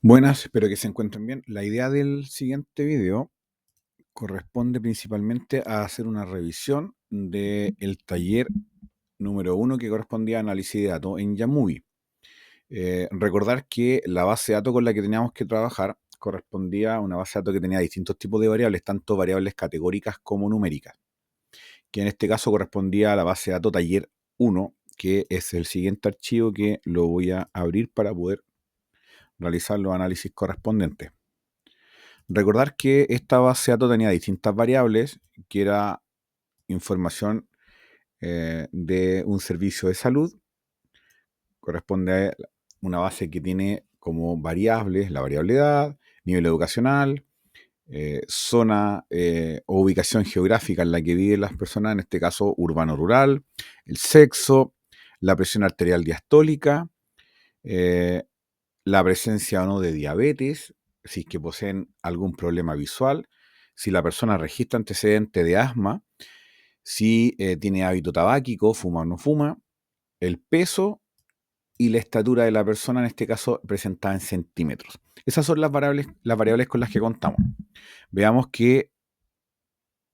Buenas, espero que se encuentren bien. La idea del siguiente video corresponde principalmente a hacer una revisión del taller número 1 que correspondía a análisis de datos en Jamovie. Recordar que la base de datos con la que teníamos que trabajar correspondía a una base de datos que tenía distintos tipos de variables, tanto variables categóricas como numéricas, que en este caso correspondía a la base de datos taller 1, que es el siguiente archivo que lo voy a abrir para poder realizar los análisis correspondientes. Recordar que esta base de datos tenía distintas variables, que era información de un servicio de salud, corresponde a una base que tiene como variables la variable edad, nivel educacional, zona o ubicación geográfica en la que viven las personas, en este caso urbano-rural, el sexo, la presión arterial diastólica, eh, la presencia o no de diabetes, si es que poseen algún problema visual, si la persona registra antecedentes de asma, si tiene hábito tabáquico, fuma o no fuma, el peso y la estatura de la persona, en este caso presentada en centímetros. Esas son las variables con las que contamos. Veamos qué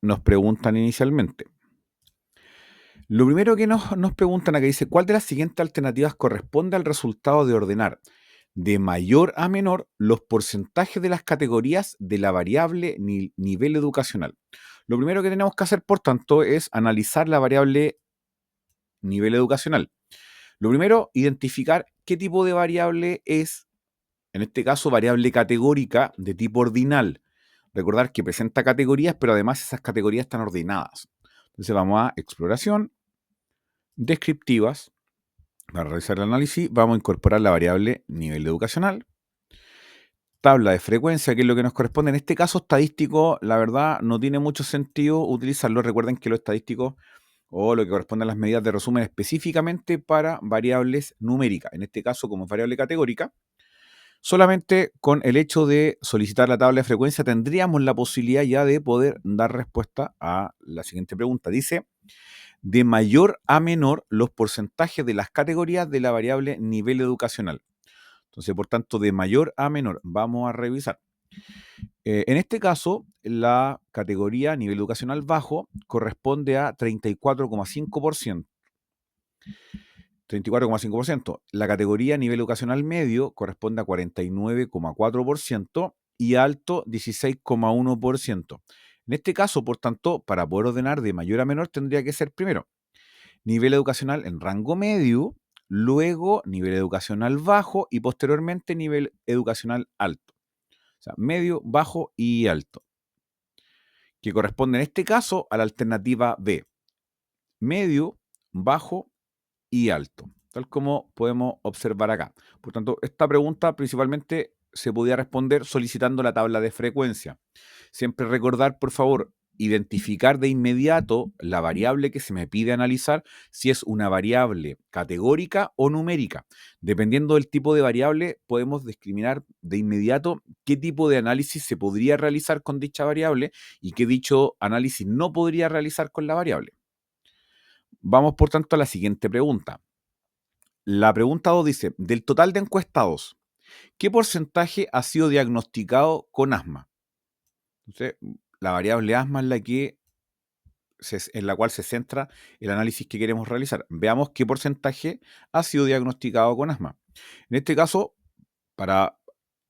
nos preguntan inicialmente. Lo primero que nos preguntan acá dice, ¿cuál de las siguientes alternativas corresponde al resultado de ordenar de mayor a menor los porcentajes de las categorías de la variable nivel educacional? Lo primero que tenemos que hacer, por tanto, es analizar la variable nivel educacional. Lo primero, identificar qué tipo de variable es, en este caso, variable categórica de tipo ordinal. Recordar que presenta categorías, pero además esas categorías están ordenadas. Entonces vamos a exploración, descriptivas. Para realizar el análisis vamos a incorporar la variable nivel educacional, tabla de frecuencia, que es lo que nos corresponde. En este caso estadístico, la verdad, no tiene mucho sentido utilizarlo. Recuerden que lo estadístico o lo que corresponde a las medidas de resumen específicamente para variables numéricas. En este caso, como variable categórica, solamente con el hecho de solicitar la tabla de frecuencia tendríamos la posibilidad ya de poder dar respuesta a la siguiente pregunta. Dice, de mayor a menor los porcentajes de las categorías de la variable nivel educacional. Entonces, por tanto, de mayor a menor, vamos a revisar. En este caso, la categoría nivel educacional bajo corresponde a 34,5%. 34,5%. La categoría nivel educacional medio corresponde a 49,4% y alto 16,1%. En este caso, por tanto, para poder ordenar de mayor a menor tendría que ser primero nivel educacional en rango medio, luego nivel educacional bajo y posteriormente nivel educacional alto. O sea, medio, bajo y alto. Que corresponde en este caso a la alternativa B. Medio, bajo y alto. Tal como podemos observar acá. Por tanto, esta pregunta principalmente se podía responder solicitando la tabla de frecuencia. Siempre recordar, por favor, identificar de inmediato la variable que se me pide analizar, si es una variable categórica o numérica. Dependiendo del tipo de variable, podemos discriminar de inmediato qué tipo de análisis se podría realizar con dicha variable y qué dicho análisis no podría realizar con la variable. Vamos, por tanto, a la siguiente pregunta. La pregunta 2 dice, del total de encuestados, ¿qué porcentaje ha sido diagnosticado con asma? Entonces, la variable asma es en la cual se centra el análisis que queremos realizar. Veamos qué porcentaje ha sido diagnosticado con asma. En este caso, para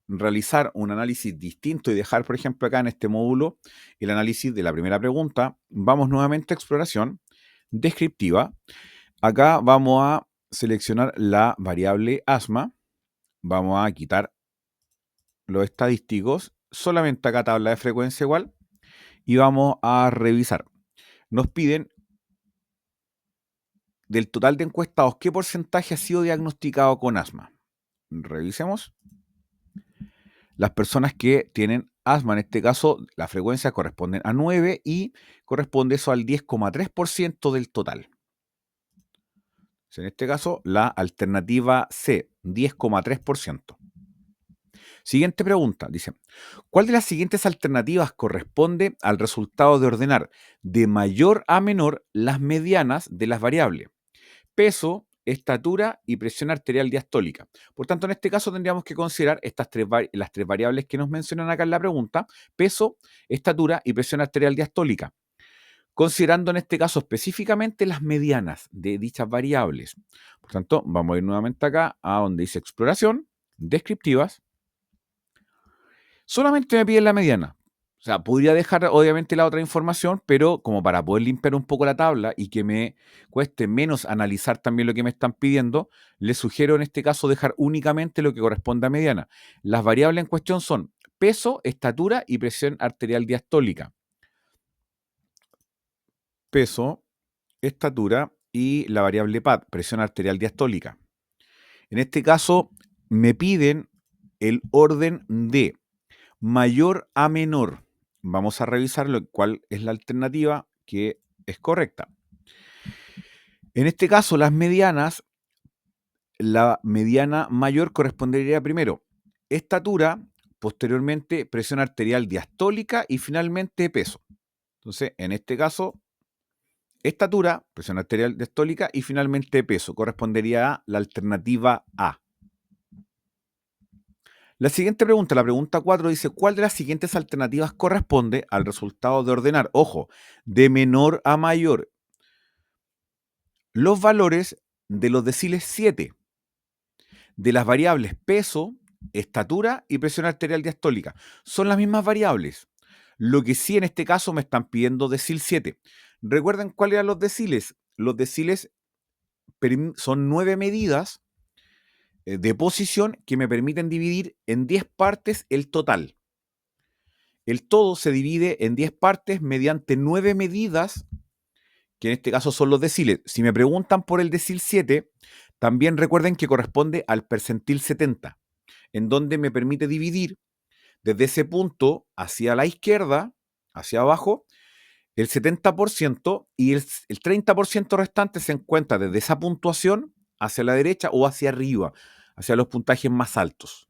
realizar un análisis distinto y dejar, por ejemplo, acá en este módulo el análisis de la primera pregunta, vamos nuevamente a exploración descriptiva. Acá vamos a seleccionar la variable asma. Vamos a quitar los estadísticos, solamente acá tabla de frecuencia igual, y vamos a revisar. Nos piden del total de encuestados, ¿qué porcentaje ha sido diagnosticado con asma? Revisemos. Las personas que tienen asma, en este caso, la frecuencia corresponde a 9 y corresponde eso al 10,3% del total. En este caso, la alternativa C, 10,3%. Siguiente pregunta, dice, ¿cuál de las siguientes alternativas corresponde al resultado de ordenar de mayor a menor las medianas de las variables? Peso, estatura y presión arterial diastólica. Por tanto, en este caso tendríamos que considerar las tres variables que nos mencionan acá en la pregunta: peso, estatura y presión arterial diastólica, considerando en este caso específicamente las medianas de dichas variables. Por tanto, vamos a ir nuevamente acá a donde dice exploración, descriptivas. Solamente me piden la mediana. O sea, podría dejar obviamente la otra información, pero como para poder limpiar un poco la tabla y que me cueste menos analizar también lo que me están pidiendo, les sugiero en este caso dejar únicamente lo que corresponde a mediana. Las variables en cuestión son peso, estatura y presión arterial diastólica. Peso, estatura y la variable PAD, presión arterial diastólica. En este caso, me piden el orden de mayor a menor. Vamos a revisar cuál es la alternativa que es correcta. En este caso, las medianas, la mediana mayor correspondería primero estatura, posteriormente presión arterial diastólica y finalmente peso. Entonces, en este caso, estatura, presión arterial diastólica y finalmente peso. Correspondería a la alternativa A. La siguiente pregunta, la pregunta 4, dice: ¿cuál de las siguientes alternativas corresponde al resultado de ordenar, ojo, de menor a mayor, los valores de los deciles 7 de las variables peso, estatura y presión arterial diastólica? Son las mismas variables. Lo que sí en este caso me están pidiendo decil 7. ¿Recuerdan cuáles eran los deciles? Los deciles son 9 medidas de posición que me permiten dividir en 10 partes el total. El todo se divide en 10 partes mediante 9 medidas, que en este caso son los deciles. Si me preguntan por el decil 7, también recuerden que corresponde al percentil 70, en donde me permite dividir desde ese punto hacia la izquierda, hacia abajo, el 70%, y el 30% restante se encuentra desde esa puntuación hacia la derecha o hacia arriba, hacia los puntajes más altos.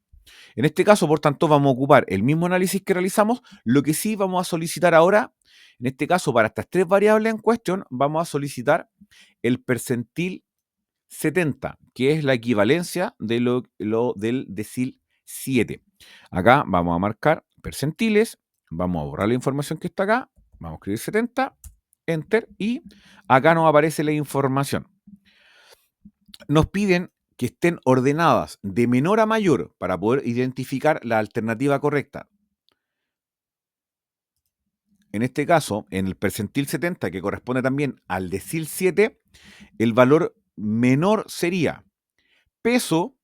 En este caso, por tanto, vamos a ocupar el mismo análisis que realizamos. Lo que sí vamos a solicitar ahora, en este caso, para estas tres variables en cuestión, vamos a solicitar el percentil 70, que es la equivalencia de del decil 7. Acá vamos a marcar percentiles, vamos a borrar la información que está acá, vamos a escribir 70, enter, y acá nos aparece la información. Nos piden que estén ordenadas de menor a mayor para poder identificar la alternativa correcta. En este caso, en el percentil 70, que corresponde también al decil 7, el valor menor sería peso,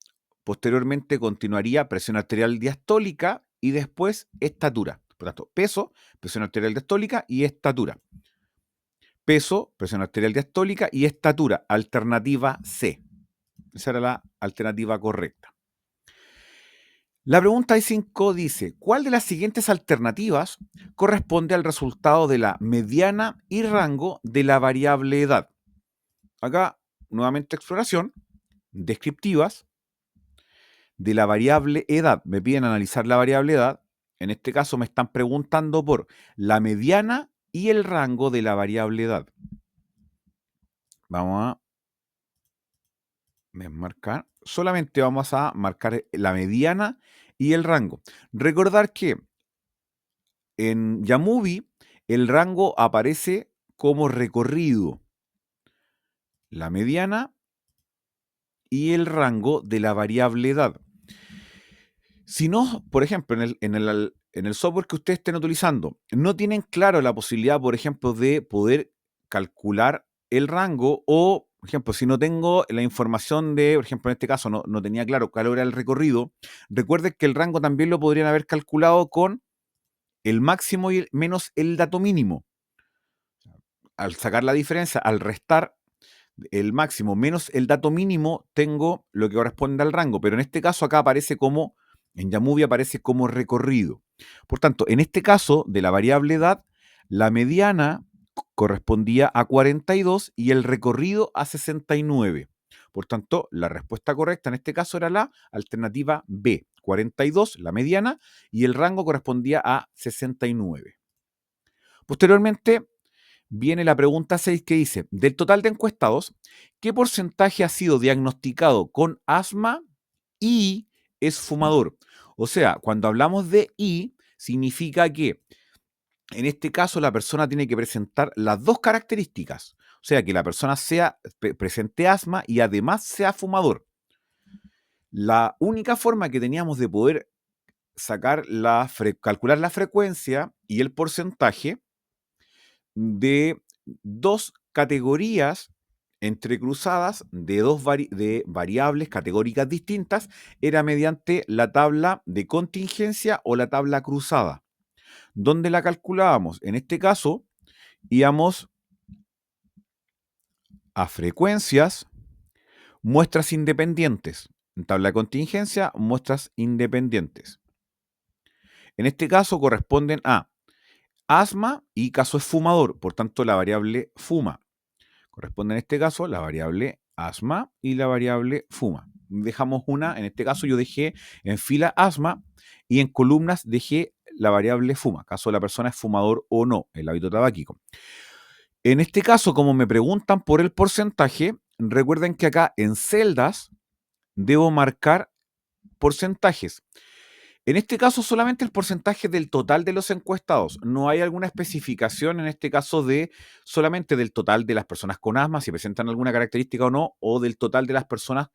posteriormente continuaría presión arterial diastólica y después estatura. Por tanto, peso, presión arterial diastólica y estatura. Peso, presión arterial diastólica y estatura. Alternativa C. Esa era la alternativa correcta. La pregunta 5 dice: ¿cuál de las siguientes alternativas corresponde al resultado de la mediana y rango de la variable edad? Acá, nuevamente exploración, descriptivas, de la variable edad. Me piden analizar la variable edad. En este caso me están preguntando por la mediana y el rango de la variable edad. Vamos a marcar. Solamente vamos a marcar la mediana y el rango. Recordar que en Jamovie el rango aparece como recorrido, la mediana y el rango de la variable edad. Si no, por ejemplo, en el software que ustedes estén utilizando, no tienen claro la posibilidad, por ejemplo, de poder calcular el rango, o, por ejemplo, si no tengo la información de, por ejemplo, en este caso no tenía claro cuál era el recorrido, recuerden que el rango también lo podrían haber calculado con el máximo y menos el dato mínimo. Al sacar la diferencia, al restar el máximo menos el dato mínimo, tengo lo que corresponde al rango, pero en este caso acá aparece como, en Jamovie aparece como recorrido. Por tanto, en este caso de la variable edad, la mediana correspondía a 42 y el recorrido a 69. Por tanto, la respuesta correcta en este caso era la alternativa B, 42, la mediana, y el rango correspondía a 69. Posteriormente, viene la pregunta 6 que dice, del total de encuestados, ¿qué porcentaje ha sido diagnosticado con asma y es fumador? O sea, cuando hablamos de y, significa que en este caso la persona tiene que presentar las dos características. O sea, que la persona presente asma y además sea fumador. La única forma que teníamos de poder calcular la frecuencia y el porcentaje de dos categorías entrecruzadas de de variables categóricas distintas era mediante la tabla de contingencia o la tabla cruzada. ¿Dónde la calculábamos? En este caso, íbamos a frecuencias, muestras independientes. En tabla de contingencia, muestras independientes. En este caso corresponden a asma y caso es fumador, por tanto la variable fuma. Corresponde en este caso la variable asma y la variable fuma. Dejamos una, en este caso yo dejé en fila asma y en columnas dejé la variable fuma, caso la persona es fumador o no, el hábito tabáquico. En este caso, como me preguntan por el porcentaje, recuerden que acá en celdas debo marcar porcentajes. En este caso, solamente el porcentaje del total de los encuestados. No hay alguna especificación en este caso de solamente del total de las personas con asma, si presentan alguna característica o no, o del total de las personas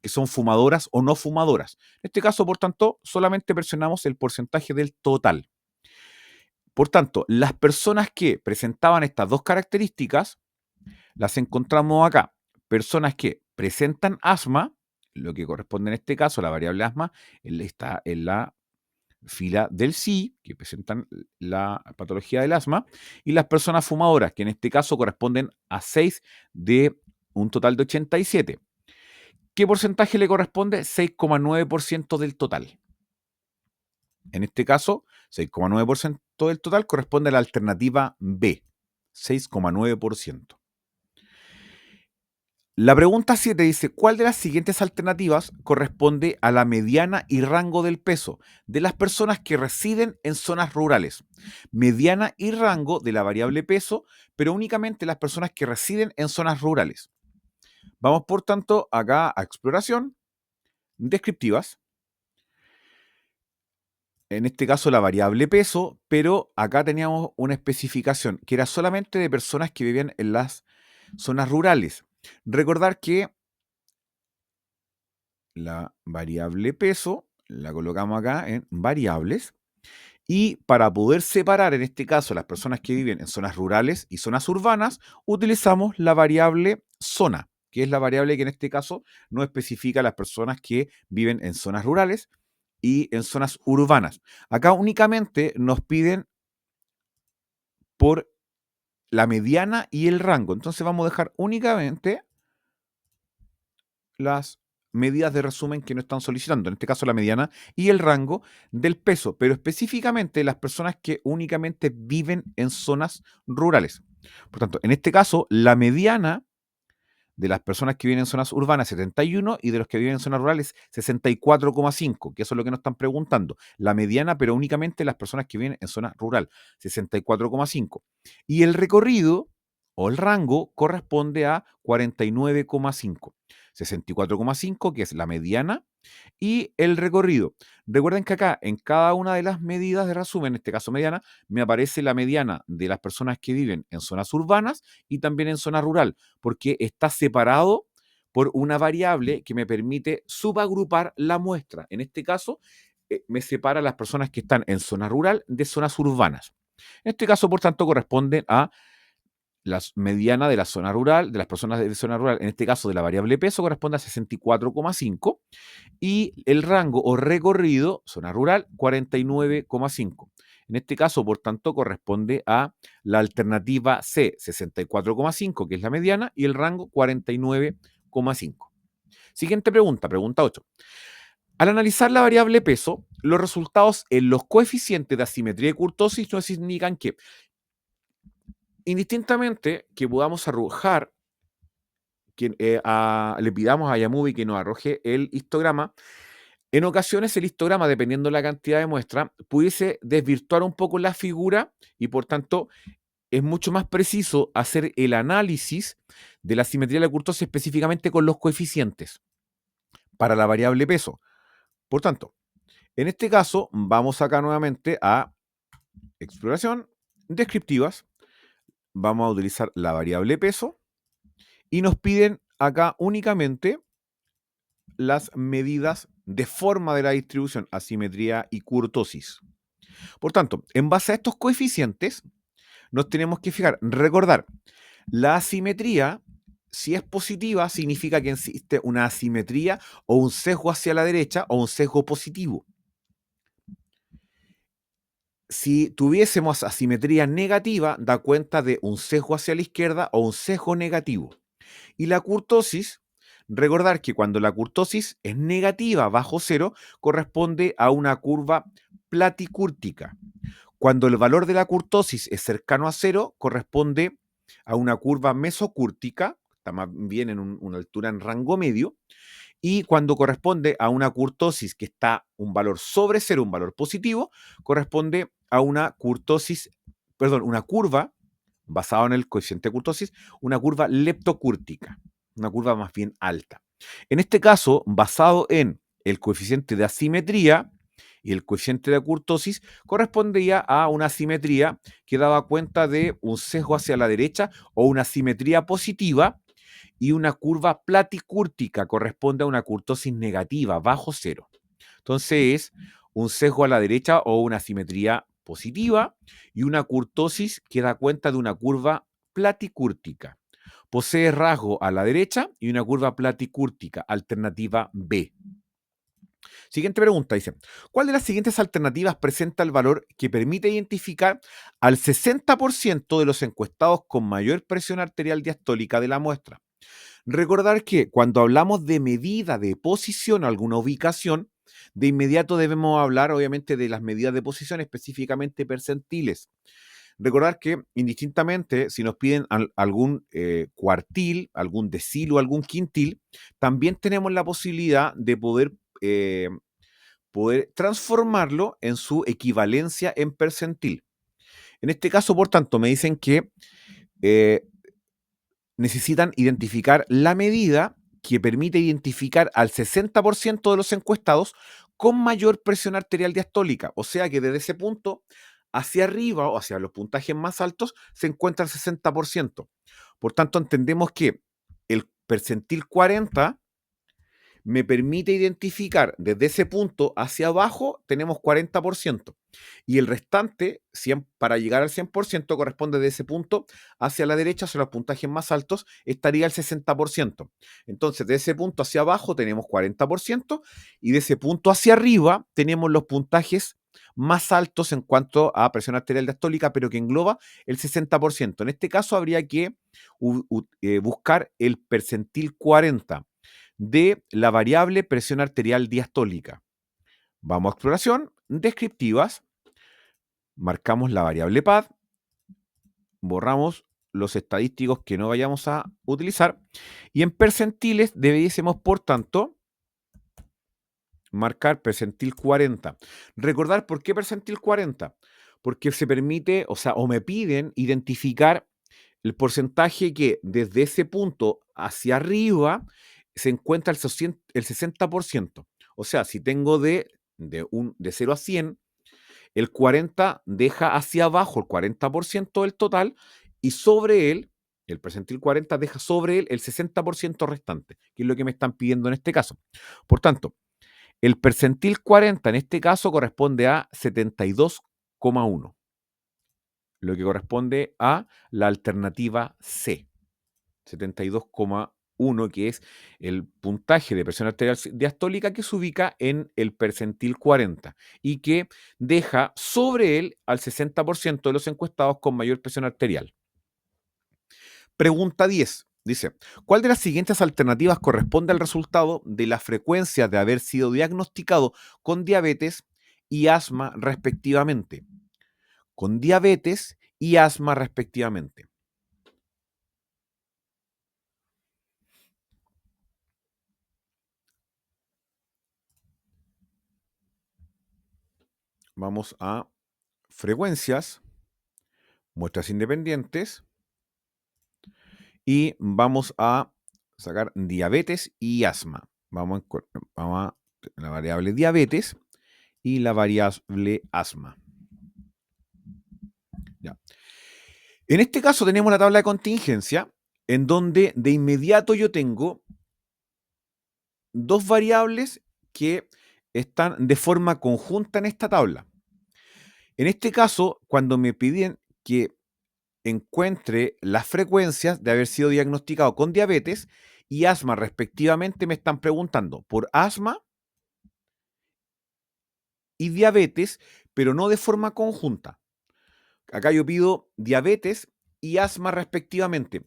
que son fumadoras o no fumadoras. En este caso, por tanto, solamente presionamos el porcentaje del total. Por tanto, las personas que presentaban estas dos características las encontramos acá. Personas que presentan asma, lo que corresponde en este caso a la variable asma, está en la fila del sí, que presentan la patología del asma, y las personas fumadoras, que en este caso corresponden a 6 de un total de 87. ¿Qué porcentaje le corresponde? 6,9% del total. En este caso, 6,9% del total corresponde a la alternativa B, 6,9%. La pregunta 7 dice, ¿cuál de las siguientes alternativas corresponde a la mediana y rango del peso de las personas que residen en zonas rurales? Mediana y rango de la variable peso, pero únicamente las personas que residen en zonas rurales. Vamos, por tanto, acá a exploración, descriptivas. En este caso la variable peso, pero acá teníamos una especificación que era solamente de personas que vivían en las zonas rurales. Recordar que la variable peso la colocamos acá en variables y para poder separar en este caso las personas que viven en zonas rurales y zonas urbanas, utilizamos la variable zona, que es la variable que en este caso no especifica las personas que viven en zonas rurales y en zonas urbanas. Acá únicamente nos piden por la mediana y el rango. Entonces vamos a dejar únicamente las medidas de resumen que no están solicitando, en este caso la mediana y el rango del peso, pero específicamente las personas que únicamente viven en zonas rurales. Por tanto, en este caso, la mediana de las personas que viven en zonas urbanas 71 y de los que viven en zonas rurales 64,5, que eso es lo que nos están preguntando. La mediana, pero únicamente las personas que viven en zona rural, 64,5. Y el recorrido o el rango corresponde a 49,5. 64,5, que es la mediana, y el recorrido. Recuerden que acá, en cada una de las medidas de resumen, en este caso mediana, me aparece la mediana de las personas que viven en zonas urbanas y también en zona rural, porque está separado por una variable que me permite subagrupar la muestra. En este caso, me separa las personas que están en zona rural de zonas urbanas. En este caso, por tanto, corresponde a la mediana de la zona rural, de las personas de zona rural, en este caso de la variable peso, corresponde a 64,5 y el rango o recorrido, zona rural, 49,5. En este caso, por tanto, corresponde a la alternativa C, 64,5, que es la mediana, y el rango 49,5. Siguiente pregunta, pregunta 8. Al analizar la variable peso, los resultados en los coeficientes de asimetría y kurtosis nos indican que, indistintamente que podamos arrojar, le pidamos a Yamubi que nos arroje el histograma, en ocasiones el histograma, dependiendo de la cantidad de muestra, pudiese desvirtuar un poco la figura y por tanto es mucho más preciso hacer el análisis de la simetría de la kurtosis específicamente con los coeficientes para la variable peso. Por tanto, en este caso, vamos acá nuevamente a exploración, descriptivas, vamos a utilizar la variable peso y nos piden acá únicamente las medidas de forma de la distribución, asimetría y kurtosis. Por tanto, en base a estos coeficientes, nos tenemos que fijar, recordar, la asimetría, si es positiva, significa que existe una asimetría o un sesgo hacia la derecha o un sesgo positivo. Si tuviésemos asimetría negativa, da cuenta de un sesgo hacia la izquierda o un sesgo negativo. Y la kurtosis, recordar que cuando la kurtosis es negativa bajo cero, corresponde a una curva platicúrtica. Cuando el valor de la kurtosis es cercano a cero, corresponde a una curva mesocúrtica, está más bien en una altura en rango medio, y cuando corresponde a una kurtosis que está un valor sobre cero, un valor positivo, corresponde a una kurtosis, perdón, una curva basada en el coeficiente de kurtosis, una curva leptocúrtica, una curva más bien alta. En este caso, basado en el coeficiente de asimetría y el coeficiente de kurtosis, correspondía a una simetría que daba cuenta de un sesgo hacia la derecha o una simetría positiva, y una curva platicúrtica corresponde a una kurtosis negativa, bajo cero. Entonces es un sesgo a la derecha o una simetría positiva y una kurtosis que da cuenta de una curva platicúrtica. Posee rasgo a la derecha y una curva platicúrtica, alternativa B. Siguiente pregunta, dice, ¿cuál de las siguientes alternativas presenta el valor que permite identificar al 60% de los encuestados con mayor presión arterial diastólica de la muestra? Recordar que cuando hablamos de medida de posición a alguna ubicación, de inmediato debemos hablar obviamente de las medidas de posición, específicamente percentiles. Recordar que indistintamente, si nos piden algún cuartil, algún decil o algún quintil, también tenemos la posibilidad de poder transformarlo en su equivalencia en percentil. En este caso, por tanto, me dicen que eh, necesitan identificar la medida que permite identificar al 60% de los encuestados con mayor presión arterial diastólica. O sea que desde ese punto hacia arriba o hacia los puntajes más altos se encuentra el 60%. Por tanto, entendemos que el percentil 40 me permite identificar desde ese punto hacia abajo tenemos 40%. Y el restante, 100, para llegar al 100%, corresponde de ese punto hacia la derecha, hacia los puntajes más altos, estaría el 60%. Entonces, de ese punto hacia abajo tenemos 40% y de ese punto hacia arriba tenemos los puntajes más altos en cuanto a presión arterial diastólica, pero que engloba el 60%. En este caso habría que buscar el percentil 40 de la variable presión arterial diastólica. Vamos a exploración, descriptivas, marcamos la variable PAD, borramos los estadísticos que no vayamos a utilizar y en percentiles debiésemos, por tanto, marcar percentil 40. Recordar por qué percentil 40, porque se permite, o me piden identificar el porcentaje que desde ese punto hacia arriba se encuentra el 60%. O sea, si tengo de 0 a 100, el 40 deja hacia abajo el 40% del total y sobre él, el percentil 40 deja sobre él el 60% restante, que es lo que me están pidiendo en este caso. Por tanto, el percentil 40 en este caso corresponde a 72,1, lo que corresponde a la alternativa C, 72,1, que es el puntaje de presión arterial diastólica que se ubica en el percentil 40 y que deja sobre él al 60% de los encuestados con mayor presión arterial. Pregunta 10. Dice, ¿cuál de las siguientes alternativas corresponde al resultado de la frecuencia de haber sido diagnosticado con diabetes y asma respectivamente? Con diabetes y asma respectivamente. Vamos a frecuencias, muestras independientes, y vamos a sacar diabetes y asma. Vamos a la variable diabetes y la variable asma. Ya. En este caso tenemos la tabla de contingencia, en donde de inmediato yo tengo dos variables que están de forma conjunta en esta tabla. En este caso, cuando me piden que encuentre las frecuencias de haber sido diagnosticado con diabetes y asma respectivamente, me están preguntando por asma y diabetes, pero no de forma conjunta. Acá yo pido diabetes y asma respectivamente.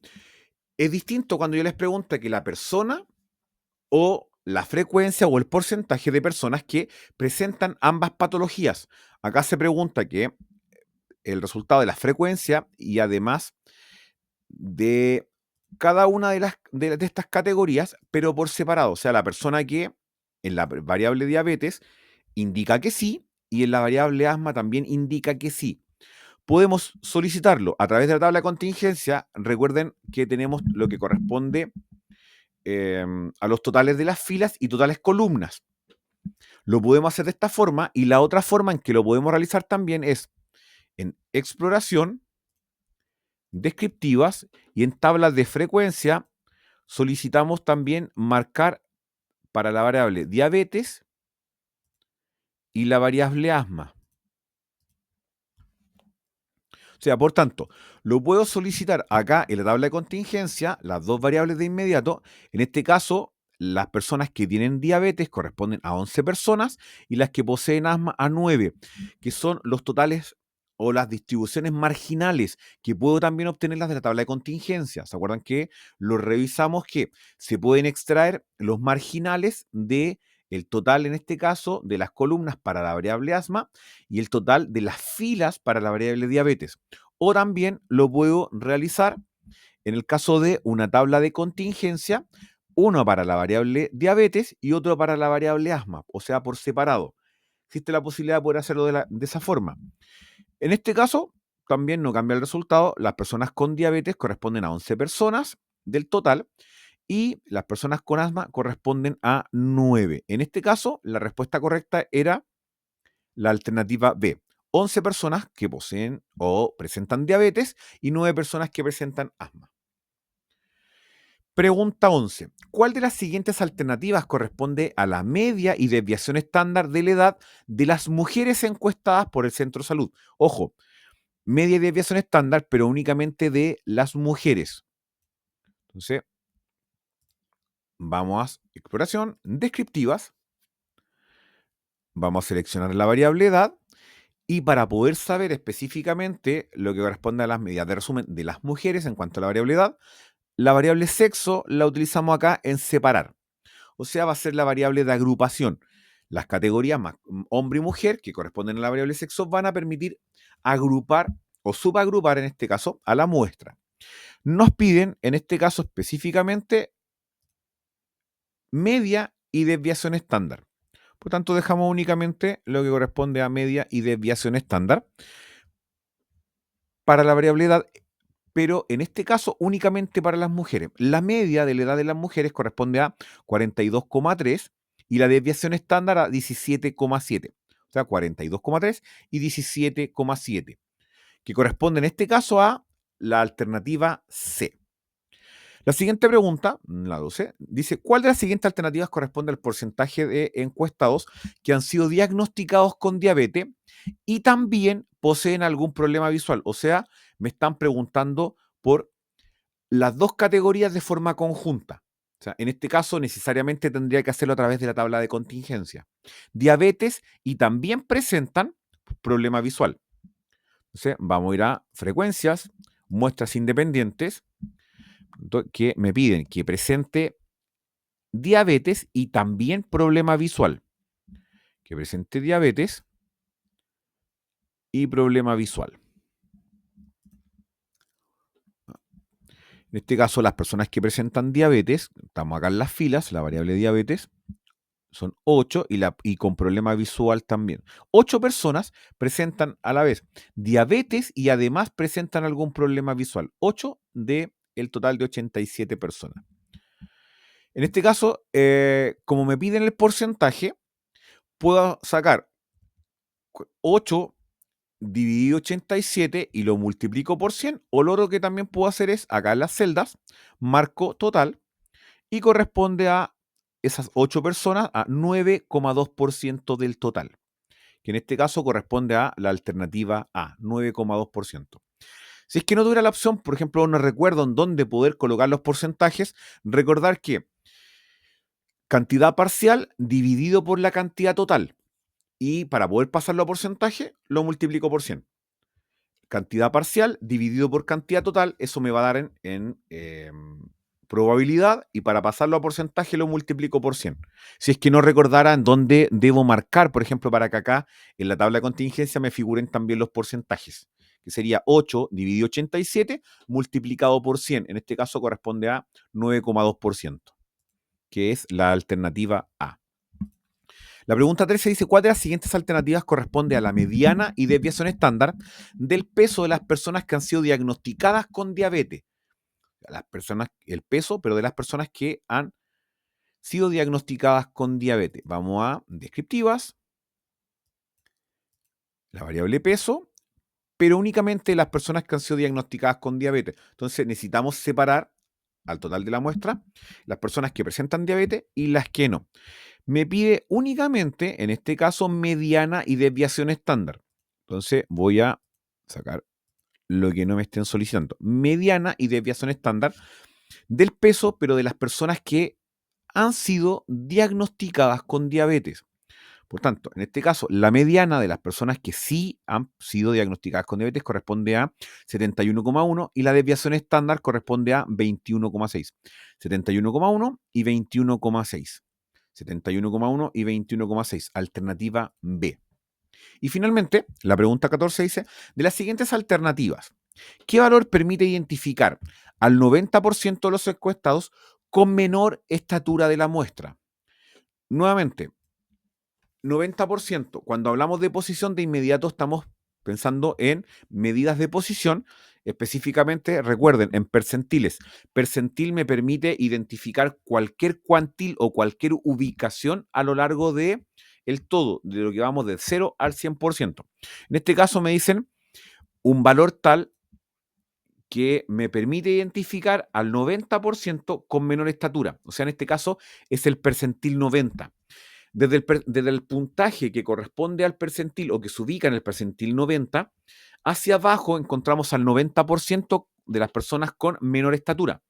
Es distinto cuando yo les pregunto que la persona o la frecuencia o el porcentaje de personas que presentan ambas patologías. Acá se pregunta que el resultado de la frecuencia y además de cada una de estas categorías, pero por separado. O sea, la persona que en la variable diabetes indica que sí y en la variable asma también indica que sí. Podemos solicitarlo a través de la tabla de contingencia. Recuerden que tenemos lo que corresponde a los totales de las filas y totales columnas. Lo podemos hacer de esta forma y la otra forma en que lo podemos realizar también es en exploración, descriptivas y en tablas de frecuencia solicitamos también marcar para la variable diabetes y la variable asma. O sea, por tanto, lo puedo solicitar acá en la tabla de contingencia, las dos variables de inmediato. En este caso, las personas que tienen diabetes corresponden a 11 personas y las que poseen asma a 9, que son los totales o las distribuciones marginales que puedo también obtenerlas de la tabla de contingencia. ¿Se acuerdan que lo revisamos que se pueden extraer los marginales de el total, en este caso, de las columnas para la variable asma y el total de las filas para la variable diabetes? O también lo puedo realizar en el caso de una tabla de contingencia, uno para la variable diabetes y otro para la variable asma, o sea, por separado. Existe la posibilidad de poder hacerlo de esa forma. En este caso, también no cambia el resultado. Las personas con diabetes corresponden a 11 personas del total y las personas con asma corresponden a 9. En este caso, la respuesta correcta era la alternativa B. 11 personas que poseen o presentan diabetes y 9 personas que presentan asma. Pregunta 11. ¿Cuál de las siguientes alternativas corresponde a la media y desviación estándar de la edad de las mujeres encuestadas por el Centro de Salud? Ojo, media y desviación estándar, pero únicamente de las mujeres. Entonces, vamos a exploración, descriptivas. Vamos a seleccionar la variable edad. Y para poder saber específicamente lo que corresponde a las medidas de resumen de las mujeres en cuanto a la variable edad, la variable sexo la utilizamos acá en separar. O sea, va a ser la variable de agrupación. Las categorías más hombre y mujer que corresponden a la variable sexo van a permitir agrupar o subagrupar en este caso a la muestra. Nos piden en este caso específicamente media y desviación estándar. Por tanto, dejamos únicamente lo que corresponde a media y desviación estándar para la variable edad, pero en este caso únicamente para las mujeres. La media de la edad de las mujeres corresponde a 42,3 y la desviación estándar a 17,7. O sea, 42,3 y 17,7, que corresponde en este caso a la alternativa C. La siguiente pregunta, la 12, dice, ¿cuál de las siguientes alternativas corresponde al porcentaje de encuestados que han sido diagnosticados con diabetes y también poseen algún problema visual? O sea, me están preguntando por las dos categorías de forma conjunta. O sea, en este caso necesariamente tendría que hacerlo a través de la tabla de contingencia. Diabetes y también presentan problema visual. Entonces, vamos a ir a frecuencias, muestras independientes, que me piden que presente diabetes y también problema visual. Que presente diabetes y problema visual. En este caso, las personas que presentan diabetes, estamos acá en las filas, la variable diabetes, son 8 y con problema visual también. 8 personas presentan a la vez diabetes y además presentan algún problema visual. 8 de el total de 87 personas. En este caso, como me piden el porcentaje, puedo sacar 8 dividido 87 y lo multiplico por 100. O lo otro que también puedo hacer es, acá en las celdas, marco total y corresponde a esas 8 personas a 9,2% del total, que en este caso corresponde a la alternativa A, 9,2%. Si es que no tuviera la opción, por ejemplo, no recuerdo en dónde poder colocar los porcentajes, recordar que cantidad parcial dividido por la cantidad total. Y para poder pasarlo a porcentaje, lo multiplico por 100. Cantidad parcial dividido por cantidad total, eso me va a dar en probabilidad, y para pasarlo a porcentaje lo multiplico por 100. Si es que no recordara en dónde debo marcar, por ejemplo, para que acá en la tabla de contingencia me figuren también los porcentajes, que sería 8 dividido 87 multiplicado por 100. En este caso corresponde a 9,2%, que es la alternativa A. La pregunta 13 dice, ¿cuál de las siguientes alternativas corresponde a la mediana y desviación estándar del peso de las personas que han sido diagnosticadas con diabetes? Las personas, el peso, pero de las personas que han sido diagnosticadas con diabetes. Vamos a descriptivas, la variable peso, pero únicamente las personas que han sido diagnosticadas con diabetes. Entonces necesitamos separar al total de la muestra las personas que presentan diabetes y las que no. Me pide únicamente, en este caso, mediana y desviación estándar. Entonces voy a sacar lo que no me estén solicitando. Mediana y desviación estándar del peso, pero de las personas que han sido diagnosticadas con diabetes. Por tanto, en este caso, la mediana de las personas que sí han sido diagnosticadas con diabetes corresponde a 71,1 y la desviación estándar corresponde a 21,6. 71,1 y 21,6. 71,1 y 21,6. Alternativa B. Y finalmente, la pregunta 14 dice, de las siguientes alternativas, ¿qué valor permite identificar al 90% de los encuestados con menor estatura de la muestra? Nuevamente, 90%. Cuando hablamos de posición, de inmediato estamos pensando en medidas de posición. Específicamente, recuerden, en percentiles. Percentil me permite identificar cualquier cuantil o cualquier ubicación a lo largo de el todo, de lo que vamos del 0 al 100%. En este caso me dicen un valor tal que me permite identificar al 90% con menor estatura. O sea, en este caso es el percentil 90. Desde el puntaje que corresponde al percentil o que se ubica en el percentil 90, hacia abajo encontramos al 90% de las personas con menor estatura.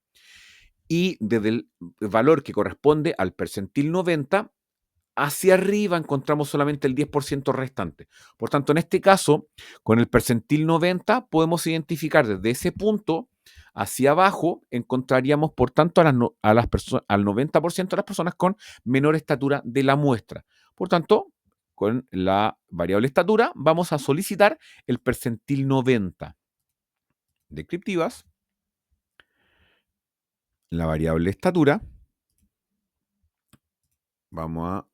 Y desde el valor que corresponde al percentil 90, hacia arriba encontramos solamente el 10% restante. Por tanto, en este caso, con el percentil 90 podemos identificar desde ese punto hacia abajo, encontraríamos, por tanto, al 90% de las personas con menor estatura de la muestra. Por tanto, con la variable estatura vamos a solicitar el percentil 90. Descriptivas, la variable estatura, vamos a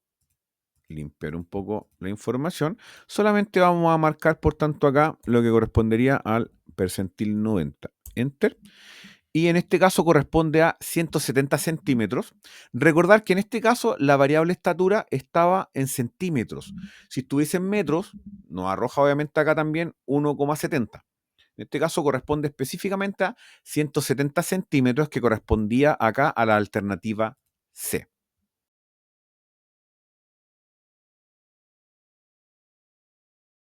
limpiar un poco la información. Solamente vamos a marcar, por tanto, acá lo que correspondería al percentil 90. Enter. Y en este caso corresponde a 170 centímetros. Recordar que en este caso la variable estatura estaba en centímetros. Si estuviese en metros, nos arroja obviamente acá también 1,70. En este caso corresponde específicamente a 170 centímetros, que correspondía acá a la alternativa C.